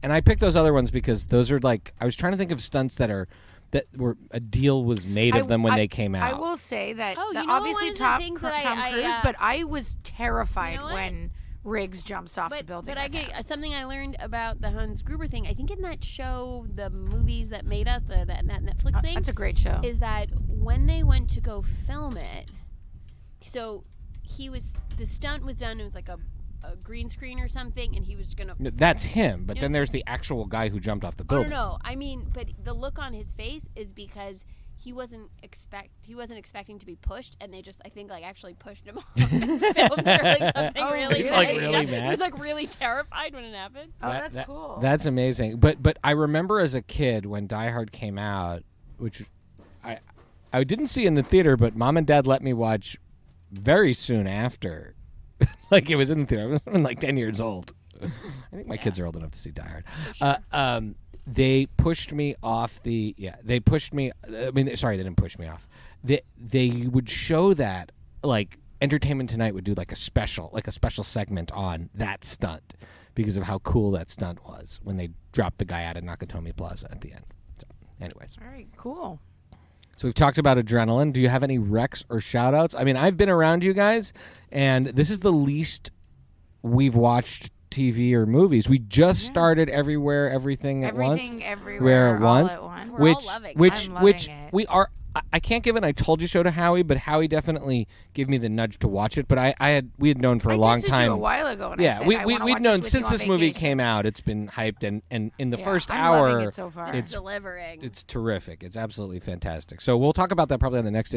and I picked those other ones because those are like I was trying to think of stunts that are that a deal was made of them when they came out. I will say that Oh, you know obviously one of the Tom things Cruise, that but I was terrified You know what? when Riggs jumps off the building. But I with get him. something I learned about the Hans Gruber thing. I think in that show, the movies that made us, that Netflix thing, That's a great show. is that when they went to go film it, so the stunt was done. It was like a green screen or something, and he was gonna. No, that's him, but No. then there's the actual guy who jumped off the Oh building. no, I mean, but the look on his face is because he wasn't expecting to be pushed, and they just, I think, like actually pushed him off and filmed or like something Oh, really. he's, like, bad. really He mad? was like really terrified when it happened. Oh, that's cool. That's amazing. But I remember as a kid when Die Hard came out, which I didn't see in the theater, but Mom and Dad let me watch very soon after. Like it was in the theater. I was like 10 years old. I think my kids are old enough to see Die Hard. For sure. They pushed me off the. Yeah, they pushed me. I mean, sorry, they didn't push me off. They would show that, like Entertainment Tonight would do like a special segment on that stunt because of how cool that stunt was when they dropped the guy out of Nakatomi Plaza at the end. So, anyways. All right, cool. So we've talked about adrenaline. Do you have any recs or shout-outs? I mean, I've been around you guys, and this is the least we've watched TV or movies. We just started Everywhere, Everything at Once. Everything, everywhere, at all once. at once. We're all loving it. which I'm loving it. we are. I can't give an I told you so to Howie, but Howie definitely gave me the nudge to watch it. But we had known for a long I texted time. you a while ago. And I Yeah, said, we'd I wanna watch known this with since you on this movie vacation. came out. It's been hyped, and in the Yeah, first I'm hour, loving it so far. It's delivering. it's terrific. It's absolutely fantastic. So we'll talk about that probably on the next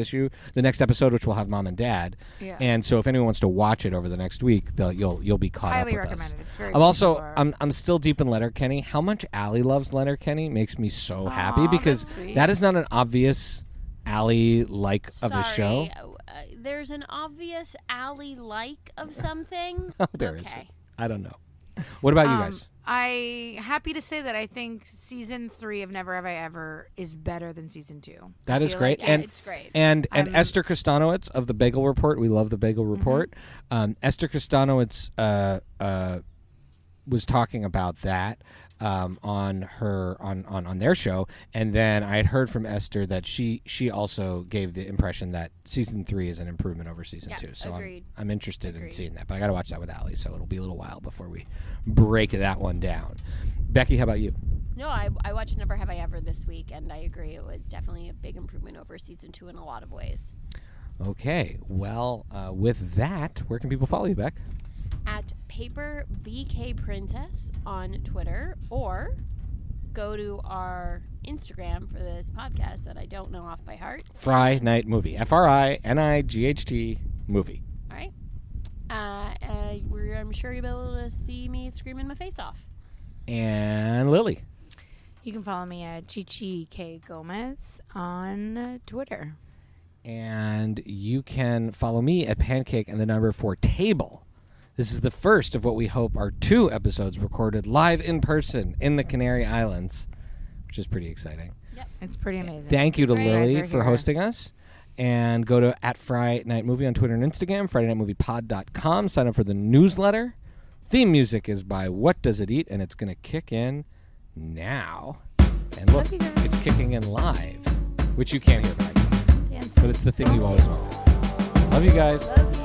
episode, which will have Mom and Dad. Yeah. And so if anyone wants to watch it over the next week, you'll be caught Highly up with recommend us. it. It's very I'm also bizarre. I'm still deep in Letterkenny. How much Allie loves Letterkenny makes me so happy Aw, because that's sweet. that is not an obvious Allie-like of a show. There's an obvious alley-like of something. There okay. isn't. I don't know. What about you guys? I happy to say that I think season 3 of Never Have I Ever is better than season 2. That is feel great, like and it's great. and Esther Kostanowitz of the Bagel Report. We love the Bagel Report. Esther Kostanowitz was talking about that on their show, and then I had heard from Esther that she also gave the impression that season 3 is an improvement over season 2. So agreed. I'm interested in Agreed. seeing that, but I got to watch that with Allie, so it'll be a little while before we break that one down. Becky, how about you? No, I watched Never Have I Ever this week, and I agree. It was definitely a big improvement over season 2 in a lot of ways. Okay, well, with that, where can people follow you, Beck? At Paper BK Princess on Twitter, or go to our Instagram for this podcast that I don't know off by heart. Fry Night Movie. FRINIGHT movie. All right. I'm sure you'll be able to see me screaming my face off. And Lily. You can follow me at Chichi K Gomez on Twitter. And you can follow me at Pancake and the number 4 Table. This is the first of what we hope are 2 episodes recorded live in person in the Canary Islands, which is pretty exciting. Yep. It's pretty amazing. Thank you to You guys Lily are for here. hosting us. And go to @FryNightMovie on Twitter and Instagram, FridayNightMoviePod.com. Sign up for the newsletter. Theme music is by What Does It Eat? And it's going to kick in now. And look, Love you guys. it's kicking in live, which you can't hear, but I can. Dance. But it's the thing you always want. Love you guys. Love you.